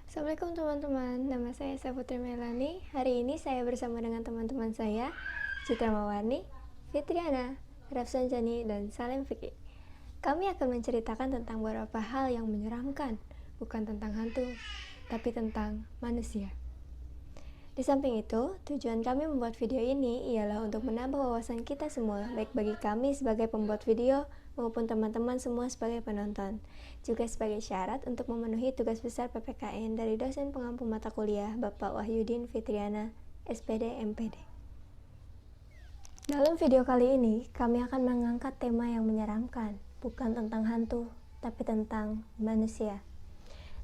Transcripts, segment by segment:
Assalamualaikum teman-teman, nama saya Saputri Melani. Hari ini saya bersama dengan teman-teman saya, Citra Mawarni, Fitriana, Rafsanjani, dan Salim Fikri. Kami akan menceritakan tentang beberapa hal yang menyeramkan, bukan tentang hantu, tapi tentang manusia. Di samping itu, tujuan kami membuat video ini ialah untuk menambah wawasan kita semua, baik bagi kami sebagai pembuat video maupun teman-teman semua sebagai penonton. Juga sebagai syarat untuk memenuhi tugas besar PPKN dari dosen pengampu mata kuliah Bapak Wahyudin Fitriana, SPD MPD. Dalam video kali ini, kami akan mengangkat tema yang menyeramkan, bukan tentang hantu, tapi tentang manusia.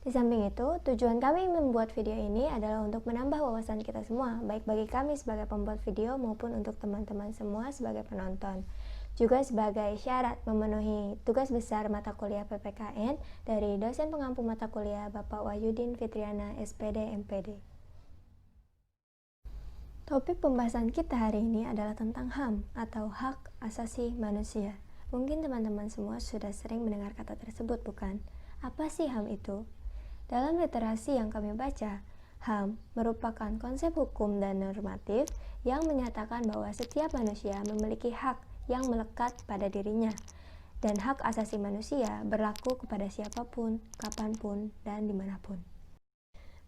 Di samping itu, tujuan kami membuat video ini adalah untuk menambah wawasan kita semua, baik bagi kami sebagai pembuat video maupun untuk teman-teman semua sebagai penonton. Juga sebagai syarat memenuhi tugas besar mata kuliah PPKN dari dosen pengampu mata kuliah Bapak Wahyudin Fitriana, SPD MPD. Topik pembahasan kita hari ini adalah tentang HAM atau Hak Asasi Manusia. Mungkin teman-teman semua sudah sering mendengar kata tersebut, bukan? Apa sih HAM itu? Dalam literasi yang kami baca, HAM merupakan konsep hukum dan normatif yang menyatakan bahwa setiap manusia memiliki hak yang melekat pada dirinya, dan hak asasi manusia berlaku kepada siapapun, kapanpun, dan dimanapun.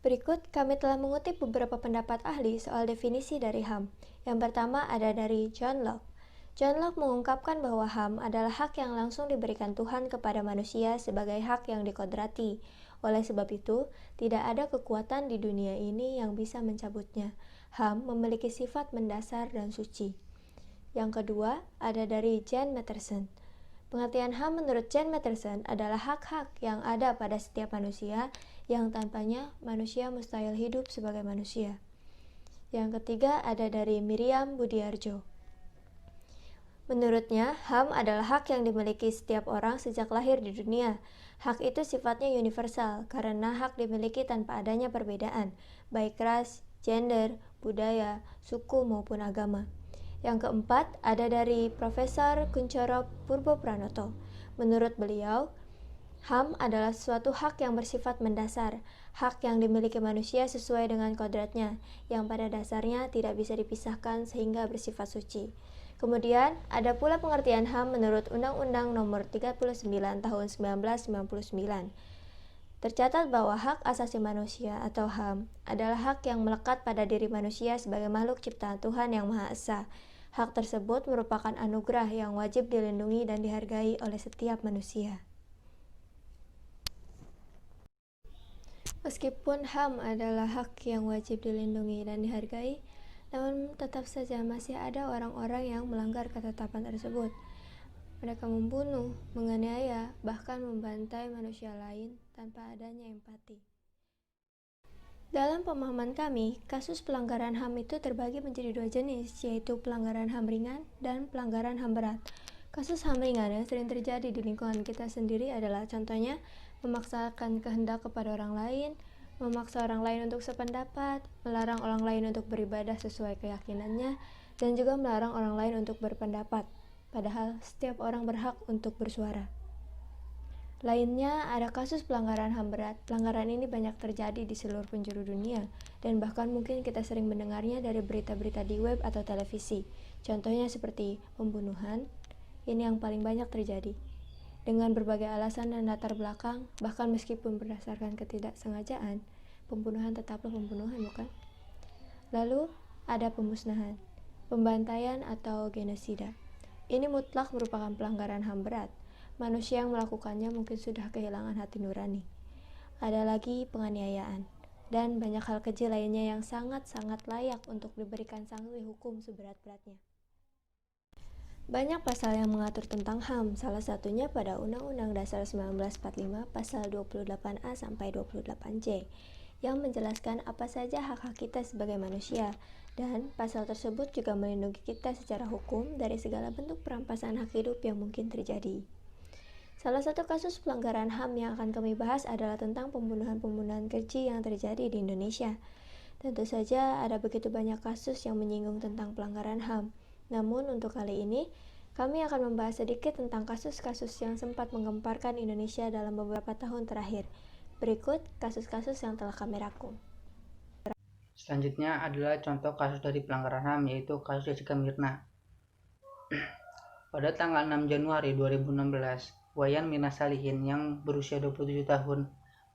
Berikut kami telah mengutip beberapa pendapat ahli soal definisi dari HAM. Yang pertama ada dari John Locke. John Locke mengungkapkan bahwa HAM adalah hak yang langsung diberikan Tuhan kepada manusia sebagai hak yang dikodrati. Oleh sebab itu, tidak ada kekuatan di dunia ini yang bisa mencabutnya. HAM memiliki sifat mendasar dan suci. Yang kedua, ada dari Jan Matterson. Pengertian HAM menurut Jan Matterson adalah hak-hak yang ada pada setiap manusia yang tanpanya manusia mustahil hidup sebagai manusia. Yang ketiga, ada dari Miriam Budiarjo. Menurutnya, HAM adalah hak yang dimiliki setiap orang sejak lahir di dunia. Hak itu sifatnya universal karena hak dimiliki tanpa adanya perbedaan, baik ras, gender, budaya, suku maupun agama. Yang keempat, ada dari Profesor Kuncoro Purbopranoto. Menurut beliau, HAM adalah suatu hak yang bersifat mendasar, hak yang dimiliki manusia sesuai dengan kodratnya, yang pada dasarnya tidak bisa dipisahkan sehingga bersifat suci. Kemudian, ada pula pengertian HAM menurut Undang-Undang Nomor 39 Tahun 1999. Tercatat bahwa hak asasi manusia atau HAM adalah hak yang melekat pada diri manusia sebagai makhluk ciptaan Tuhan yang Maha Esa. Hak tersebut merupakan anugerah yang wajib dilindungi dan dihargai oleh setiap manusia. Meskipun HAM adalah hak yang wajib dilindungi dan dihargai, namun tetap saja masih ada orang-orang yang melanggar ketetapan tersebut. Mereka membunuh, menganiaya, bahkan membantai manusia lain tanpa adanya empati. Dalam pemahaman kami, kasus pelanggaran HAM itu terbagi menjadi dua jenis, yaitu pelanggaran HAM ringan dan pelanggaran HAM berat. Kasus HAM ringan yang sering terjadi di lingkungan kita sendiri adalah contohnya memaksakan kehendak kepada orang lain, memaksa orang lain untuk sependapat, melarang orang lain untuk beribadah sesuai keyakinannya, dan juga melarang orang lain untuk berpendapat, padahal setiap orang berhak untuk bersuara. Lainnya, ada kasus pelanggaran HAM berat. Pelanggaran ini banyak terjadi di seluruh penjuru dunia, dan bahkan mungkin kita sering mendengarnya dari berita-berita di web atau televisi. Contohnya seperti pembunuhan, ini yang paling banyak terjadi. Dengan berbagai alasan dan latar belakang, bahkan meskipun berdasarkan ketidaksengajaan, pembunuhan tetaplah pembunuhan, bukan? Lalu, ada pemusnahan, pembantaian atau genosida. Ini mutlak merupakan pelanggaran HAM berat. Manusia yang melakukannya mungkin sudah kehilangan hati nurani. Ada lagi penganiayaan, dan banyak hal kecil lainnya yang sangat-sangat layak untuk diberikan sanksi hukum seberat-beratnya. Banyak pasal yang mengatur tentang HAM, salah satunya pada Undang-Undang Dasar 1945 pasal 28A sampai 28C yang menjelaskan apa saja hak-hak kita sebagai manusia, dan pasal tersebut juga melindungi kita secara hukum dari segala bentuk perampasan hak hidup yang mungkin terjadi. Salah satu kasus pelanggaran HAM yang akan kami bahas adalah tentang pembunuhan-pembunuhan keji yang terjadi di Indonesia. Tentu saja ada begitu banyak kasus yang menyinggung tentang pelanggaran HAM. Namun untuk kali ini, kami akan membahas sedikit tentang kasus-kasus yang sempat menggemparkan Indonesia dalam beberapa tahun terakhir. Berikut kasus-kasus yang telah kami rangkum. Selanjutnya adalah contoh kasus dari pelanggaran HAM, yaitu kasus Jessica Mirna. Pada tanggal 6 Januari 2016, Wayan Mirna Salihin yang berusia 27 tahun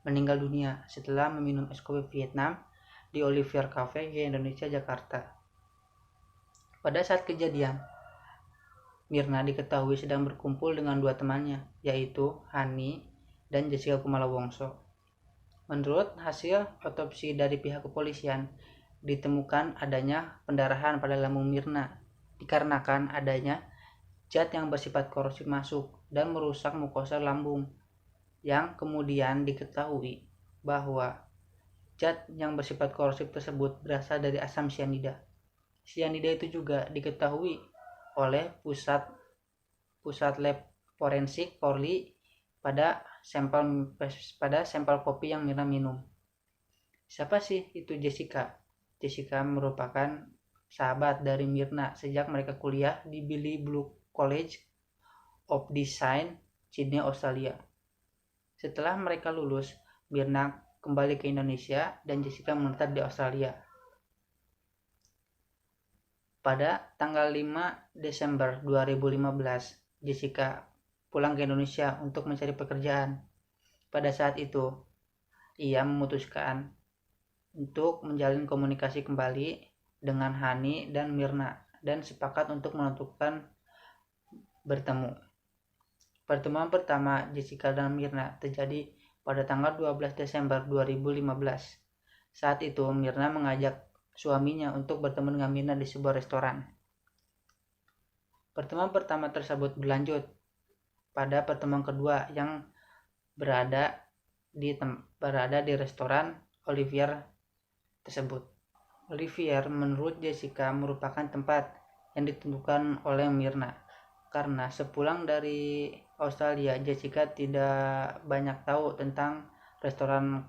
meninggal dunia setelah meminum es kopi Vietnam di Olivier Cafe di Indonesia, Jakarta. Pada saat kejadian, Mirna diketahui sedang berkumpul dengan dua temannya, yaitu Hani dan Jessica Kumala Wongso. Menurut hasil otopsi dari pihak kepolisian, ditemukan adanya pendarahan pada lambung Mirna dikarenakan adanya zat yang bersifat korosif masuk dan merusak mukosa lambung, yang kemudian diketahui bahwa zat yang bersifat korosif tersebut berasal dari asam sianida. Sianida itu juga diketahui oleh pusat lab forensik Polri pada sampel kopi yang Mirna minum. Siapa sih itu Jessica? Jessica merupakan sahabat dari Mirna sejak mereka kuliah di Billy Blue College of Design, Sydney, Australia. Setelah mereka lulus, Mirna kembali ke Indonesia dan Jessica menetap di Australia. Pada tanggal 5 Desember 2015, Jessica pulang ke Indonesia untuk mencari pekerjaan. Pada saat itu, ia memutuskan untuk menjalin komunikasi kembali dengan Hani dan Mirna dan sepakat untuk menentukan bertemu. Pertemuan pertama Jessica dan Mirna terjadi pada tanggal 12 Desember 2015. Saat itu, Mirna mengajak suaminya untuk bertemu dengan Mirna di sebuah restoran. Pertemuan pertama tersebut berlanjut pada pertemuan kedua yang berada di restoran Olivier tersebut. Olivier menurut Jessica merupakan tempat yang ditentukan oleh Mirna karena sepulang dari Australia, Jessica tidak banyak tahu tentang restoran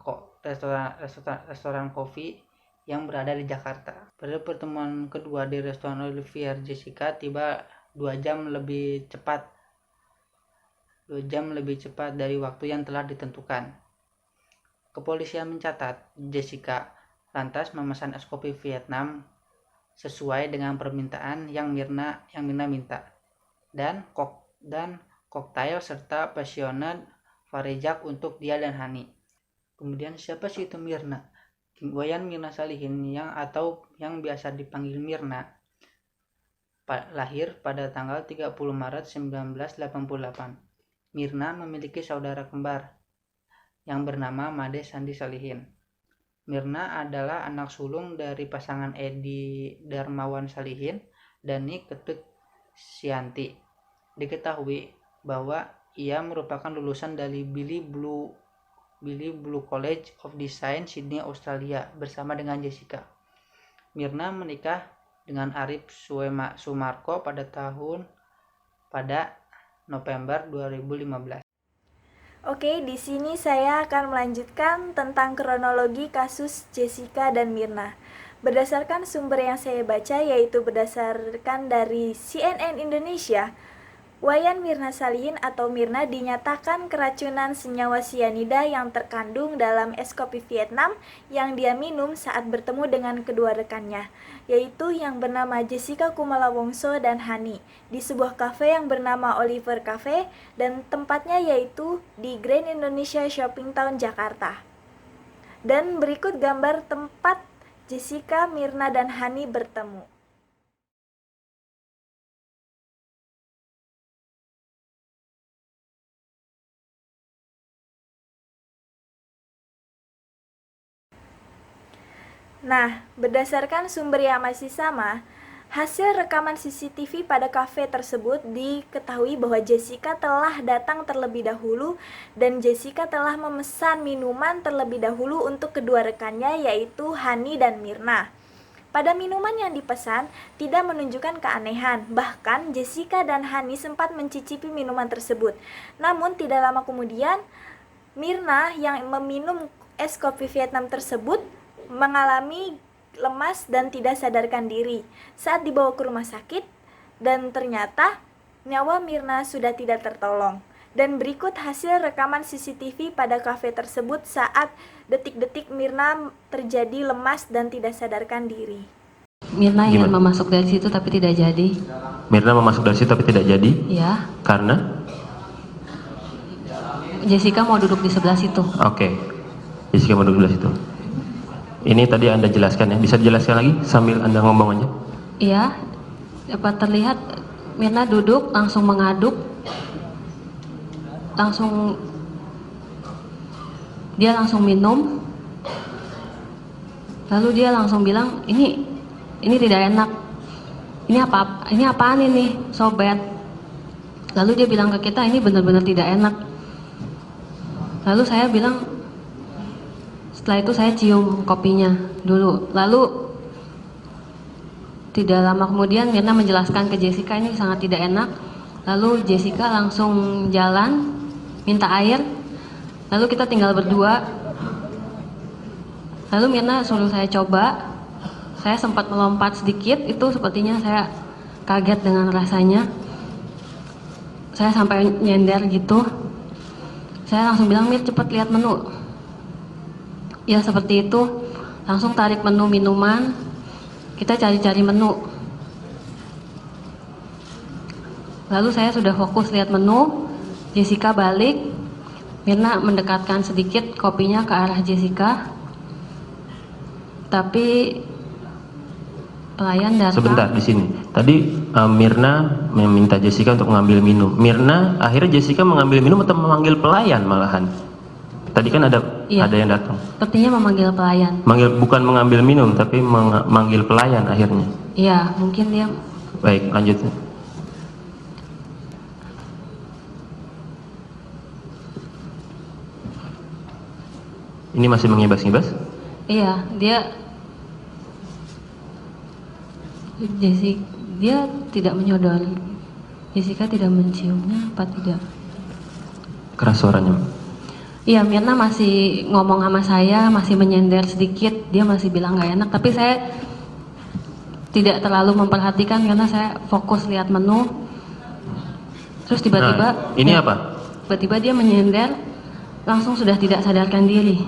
kopi yang berada di Jakarta. Pada pertemuan kedua di restoran Olivier, Jessica tiba 2 jam lebih cepat dari waktu yang telah ditentukan. Kepolisian mencatat Jessica lantas memesan es kopi Vietnam sesuai dengan permintaan yang Mirna minta dan koktail serta passionate Farijak untuk dia dan Hani. Kemudian siapa sih itu Mirna? Wayan Mirna Salihin yang biasa dipanggil Mirna lahir pada tanggal 30 Maret 1988. Mirna memiliki saudara kembar yang bernama Made Sandi Salihin. Mirna adalah anak sulung dari pasangan Edi Darmawan Salihin dan Ni Ketut Sianti. Diketahui bahwa ia merupakan lulusan dari Billy Blue College of Design, Sydney, Australia bersama dengan Jessica. Mirna menikah dengan Arif Sumarko pada November 2015. Oke, di sini saya akan melanjutkan tentang kronologi kasus Jessica dan Mirna. Berdasarkan sumber yang saya baca, yaitu berdasarkan dari CNN Indonesia, Wayan Mirna Salihin atau Mirna dinyatakan keracunan senyawa sianida yang terkandung dalam es kopi Vietnam yang dia minum saat bertemu dengan kedua rekannya, yaitu yang bernama Jessica Kumala Wongso dan Hani, di sebuah kafe yang bernama Oliver Cafe dan tempatnya yaitu di Grand Indonesia Shopping Town, Jakarta. Dan berikut gambar tempat Jessica, Mirna, dan Hani bertemu. Nah, berdasarkan sumber yang masih sama, hasil rekaman CCTV pada kafe tersebut diketahui bahwa Jessica telah datang terlebih dahulu dan Jessica telah memesan minuman terlebih dahulu untuk kedua rekannya yaitu Hani dan Mirna. Pada minuman yang dipesan tidak menunjukkan keanehan, bahkan Jessica dan Hani sempat mencicipi minuman tersebut. Namun tidak lama kemudian, Mirna yang meminum es kopi Vietnam tersebut mengalami lemas dan tidak sadarkan diri saat dibawa ke rumah sakit dan ternyata nyawa Mirna sudah tidak tertolong. Dan berikut hasil rekaman CCTV pada kafe tersebut saat detik-detik Mirna terjadi lemas dan tidak sadarkan diri. Mirna ingin memasuk dari situ tapi tidak jadi. Mirna memasuk dari situ tapi tidak jadi? Ya. Karena? Jessica mau duduk di sebelah situ. Oke. Jessica mau duduk di sebelah situ. Ini tadi Anda jelaskan ya. Bisa dijelaskan lagi sambil Anda ngomong aja? Iya. Dapat terlihat Mirna duduk langsung mengaduk. Dia langsung minum. Lalu dia langsung bilang, ini tidak enak. Ini apaan ini, sobat? Lalu dia bilang ke kita, ini benar-benar tidak enak. Lalu saya bilang, setelah itu saya cium kopinya dulu. Lalu tidak lama kemudian Mirna menjelaskan ke Jessica ini sangat tidak enak. Lalu Jessica langsung jalan minta air. Lalu kita tinggal berdua. Lalu Mirna suruh saya coba. Saya sempat melompat sedikit, itu sepertinya saya kaget dengan rasanya. Saya sampai nyender gitu. Saya langsung bilang, Mir cepat lihat menu. Ya seperti itu. Langsung tarik menu minuman. Kita cari-cari menu. Lalu saya sudah fokus lihat menu. Jessica balik. Mirna mendekatkan sedikit kopinya ke arah Jessica. Tapi pelayan datang. Sebentar di sini. Tadi Mirna meminta Jessica untuk mengambil minum. Mirna akhirnya Jessica mengambil minum atau memanggil pelayan malahan? Tadi kan ada yang datang. Sepertinya memanggil pelayan. Bukan mengambil minum tapi memanggil pelayan akhirnya. Iya, mungkin dia. Baik, lanjut. Ini masih mengibas-ngibas? Iya, dia tidak menyodori. Jessica tidak menciumnya apa tidak? Keras suaranya. Iya, Mirna masih ngomong sama saya, masih menyender sedikit. Dia masih bilang gak enak, tapi saya tidak terlalu memperhatikan karena saya fokus lihat menu. Terus tiba-tiba ini apa? Tiba-tiba dia menyender, langsung sudah tidak sadarkan diri.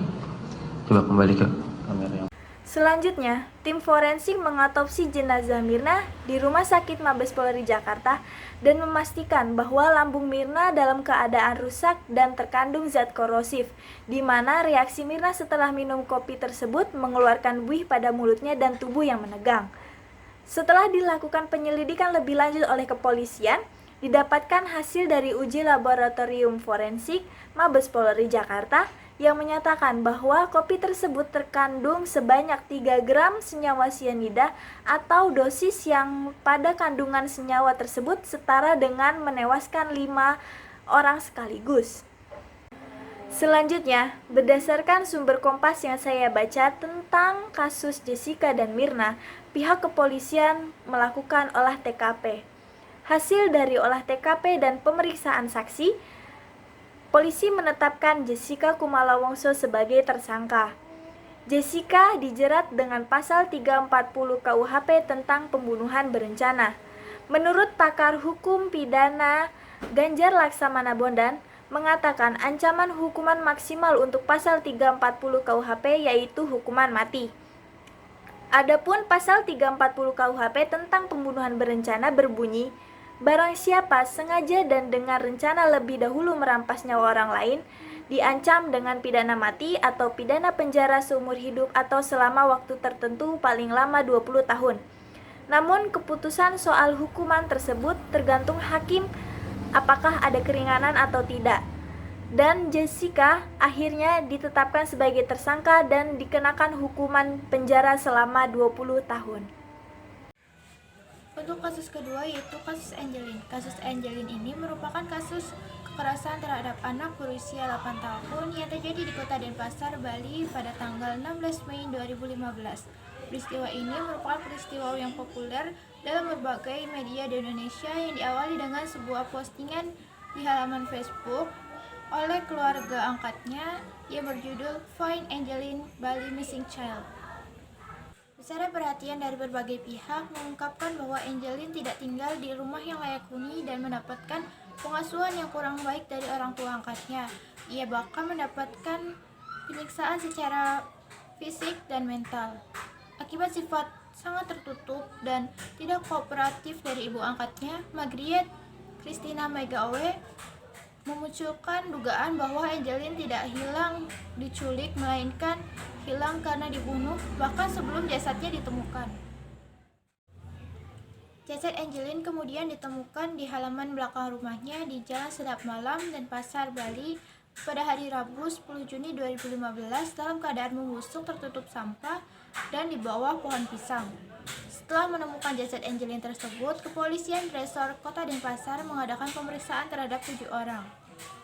Coba kembali ke kamera yang. Selanjutnya, tim forensik mengotopsi jenazah Mirna di Rumah Sakit Mabes Polri Jakarta dan memastikan bahwa lambung Mirna dalam keadaan rusak dan terkandung zat korosif, di mana reaksi Mirna setelah minum kopi tersebut mengeluarkan buih pada mulutnya dan tubuh yang menegang. Setelah dilakukan penyelidikan lebih lanjut oleh kepolisian, didapatkan hasil dari uji laboratorium forensik Mabes Polri Jakarta yang menyatakan bahwa kopi tersebut terkandung sebanyak 3 gram senyawa sianida atau dosis yang pada kandungan senyawa tersebut setara dengan menewaskan 5 orang sekaligus. Selanjutnya, berdasarkan sumber Kompas yang saya baca tentang kasus Jessica dan Mirna, pihak kepolisian melakukan olah TKP. Hasil dari olah TKP dan pemeriksaan saksi, polisi menetapkan Jessica Kumala Wongso sebagai tersangka. Jessica dijerat dengan pasal 340 KUHP tentang pembunuhan berencana. Menurut pakar hukum pidana Ganjar Laksamana Bondan, mengatakan ancaman hukuman maksimal untuk pasal 340 KUHP yaitu hukuman mati. Adapun pasal 340 KUHP tentang pembunuhan berencana berbunyi, barang siapa sengaja dan dengan rencana lebih dahulu merampas nyawa orang lain, diancam dengan pidana mati atau pidana penjara seumur hidup atau selama waktu tertentu paling lama 20 tahun. Namun keputusan soal hukuman tersebut tergantung hakim apakah ada keringanan atau tidak. Dan Jessica akhirnya ditetapkan sebagai tersangka dan dikenakan hukuman penjara selama 20 tahun. Untuk kasus kedua yaitu kasus Angelin. Kasus Angelin ini merupakan kasus kekerasan terhadap anak berusia 8 tahun yang terjadi di Kota Denpasar, Bali pada tanggal 16 Mei 2015. Peristiwa ini merupakan peristiwa yang populer dalam berbagai media di Indonesia yang diawali dengan sebuah postingan di halaman Facebook oleh keluarga angkatnya yang berjudul Find Angelin Bali Missing Child. Secara perhatian dari berbagai pihak mengungkapkan bahwa Angelin tidak tinggal di rumah yang layak huni dan mendapatkan pengasuhan yang kurang baik dari orang tua angkatnya. Ia bahkan mendapatkan penyiksaan secara fisik dan mental. Akibat sifat sangat tertutup dan tidak kooperatif dari ibu angkatnya, Margaret Christina Megawe memunculkan dugaan bahwa Angelin tidak hilang diculik, melainkan hilang karena dibunuh, bahkan sebelum jasadnya ditemukan. Jasad Angelin kemudian ditemukan di halaman belakang rumahnya di Jalan Sedap Malam dan Pasar Bali pada hari Rabu 10 Juni 2015 dalam keadaan membusuk tertutup sampah dan di bawah pohon pisang. Setelah menemukan jasad Angelin tersebut, kepolisian Resor Kota Denpasar mengadakan pemeriksaan terhadap 7 orang.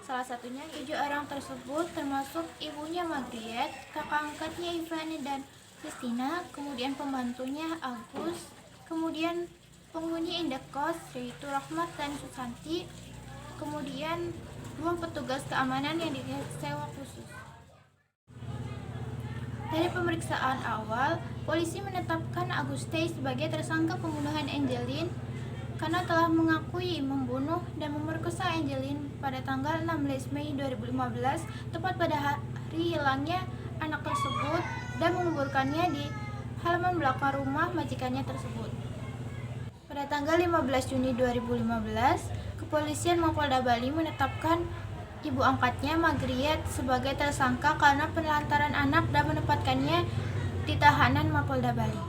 Salah satunya 7 orang tersebut termasuk ibunya Margaret, kakak angkatnya Ivani dan Christina, kemudian pembantunya Agus, kemudian penghuni indekos yaitu Rahmat dan Susanti, kemudian 2 petugas keamanan yang disewa khusus. Dari pemeriksaan awal, polisi menetapkan Aguste sebagai tersangka pembunuhan Angelin karena telah mengakui membunuh dan memerkosa Angelin pada tanggal 16 Mei 2015, tepat pada hari hilangnya anak tersebut, dan menguburkannya di halaman belakang rumah majikannya tersebut. Pada tanggal 15 Juni 2015, kepolisian Mapolda Bali menetapkan ibu angkatnya Margaret sebagai tersangka karena penelantaran anak dan menempatkannya di tahanan Mapolda Bali.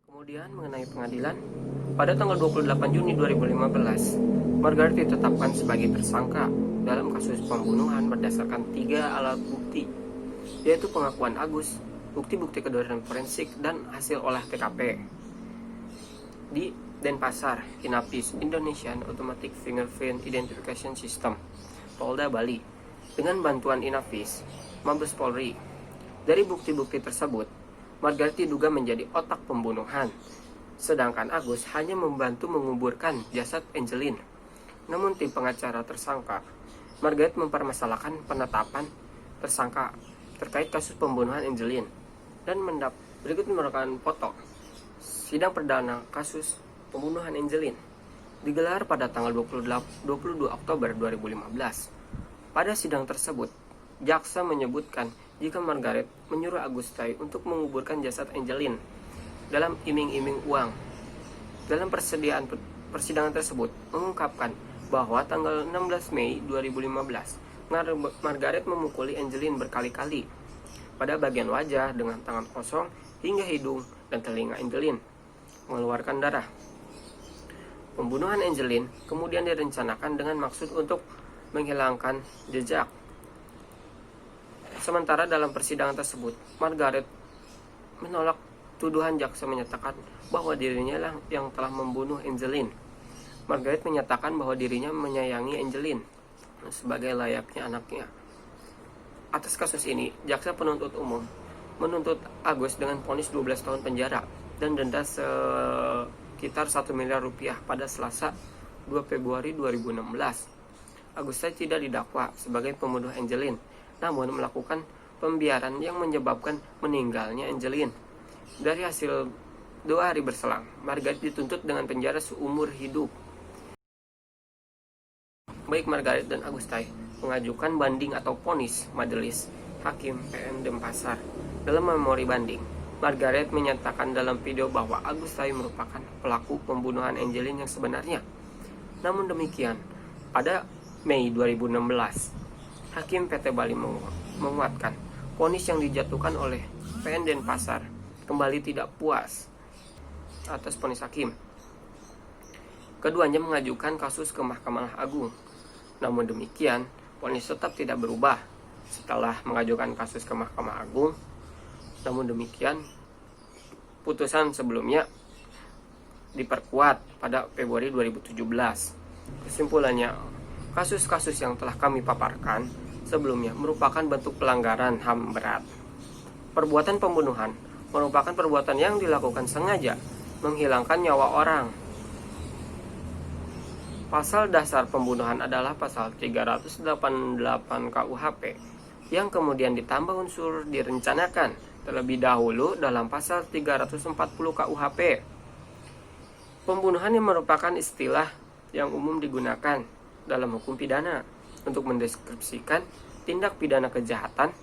Kemudian mengenai pengadilan, pada tanggal 28 Juni 2015, Margaret ditetapkan sebagai tersangka dalam kasus pembunuhan berdasarkan 3 alat bukti, yaitu pengakuan Agus, bukti-bukti kedokteran forensik, dan hasil olah TKP. Di Denpasar, Inapis Indonesian Automatic Fingerprint Identification System, Polda Bali, dengan bantuan Inapis, Mabes Polri. Dari bukti-bukti tersebut, Margaret diduga menjadi otak pembunuhan, sedangkan Agus hanya membantu menguburkan jasad Angelin. Namun tim pengacara tersangka, Margaret mempermasalahkan penetapan tersangka terkait kasus pembunuhan Angelin dan berikut merupakan foto sidang perdana kasus pembunuhan Angelin digelar pada tanggal 22 Oktober 2015. Pada sidang tersebut, jaksa menyebutkan jika Margaret menyuruh Aguste untuk menguburkan jasad Angelin dalam iming-iming uang. Dalam persidangan tersebut mengungkapkan bahwa tanggal 16 Mei 2015, Margaret memukuli Angelin berkali-kali pada bagian wajah dengan tangan kosong hingga hidung dan telinga Angelin mengeluarkan darah. Pembunuhan Angelin kemudian direncanakan dengan maksud untuk menghilangkan jejak. Sementara dalam persidangan tersebut, Margaret menolak tuduhan jaksa menyatakan bahwa dirinya lah yang telah membunuh Angelin. Margaret menyatakan bahwa dirinya menyayangi Angelin sebagai layaknya anaknya. Atas kasus ini, jaksa penuntut umum menuntut Agus dengan vonis 12 tahun penjara dan denda sekitar 1 miliar rupiah pada Selasa 2 Februari 2016. Aguste tidak didakwa sebagai pembunuh Angelin, namun melakukan pembiaran yang menyebabkan meninggalnya Angelin. Dari hasil 2 hari berselang, Margaret dituntut dengan penjara seumur hidup. Baik Margaret dan Aguste mengajukan banding atau vonis majelis hakim PN Denpasar. Dalam memori banding, Margaret menyatakan dalam video bahwa Aguste merupakan pelaku pembunuhan Angelin yang sebenarnya. Namun demikian, pada Mei 2016, Hakim PT Bali menguatkan vonis yang dijatuhkan oleh PN Denpasar kembali tidak puas atas vonis hakim. Keduanya mengajukan kasus ke Mahkamah Agung. Namun demikian, vonis tetap tidak berubah setelah mengajukan kasus ke Mahkamah Agung. Namun demikian, putusan sebelumnya diperkuat pada Februari 2017. Kesimpulannya, kasus-kasus yang telah kami paparkan sebelumnya merupakan bentuk pelanggaran HAM berat. Perbuatan pembunuhan merupakan perbuatan yang dilakukan sengaja menghilangkan nyawa orang. Pasal dasar pembunuhan adalah pasal 388 KUHP yang kemudian ditambah unsur direncanakan Terlebih dahulu dalam pasal 340 KUHP. Pembunuhan yang merupakan istilah yang umum digunakan dalam hukum pidana untuk mendeskripsikan tindak pidana kejahatan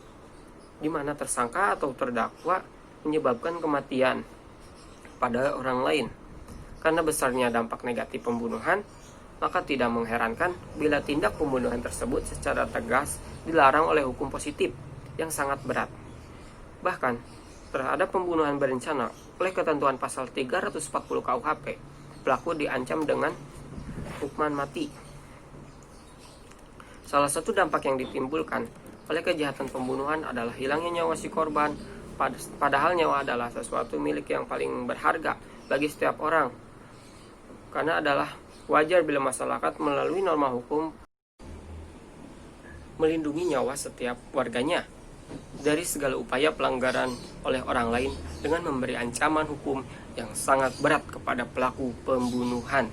di mana tersangka atau terdakwa menyebabkan kematian pada orang lain. Karena besarnya dampak negatif pembunuhan, maka tidak mengherankan bila tindak pembunuhan tersebut secara tegas dilarang oleh hukum positif yang sangat berat. Bahkan, terhadap pembunuhan berencana oleh ketentuan pasal 340 KUHP, pelaku diancam dengan hukuman mati. Salah satu dampak yang ditimbulkan oleh kejahatan pembunuhan adalah hilangnya nyawa si korban, padahal nyawa adalah sesuatu milik yang paling berharga bagi setiap orang. Karena adalah wajar bila masyarakat melalui norma hukum melindungi nyawa setiap warganya dari segala upaya pelanggaran oleh orang lain dengan memberi ancaman hukum yang sangat berat kepada pelaku pembunuhan.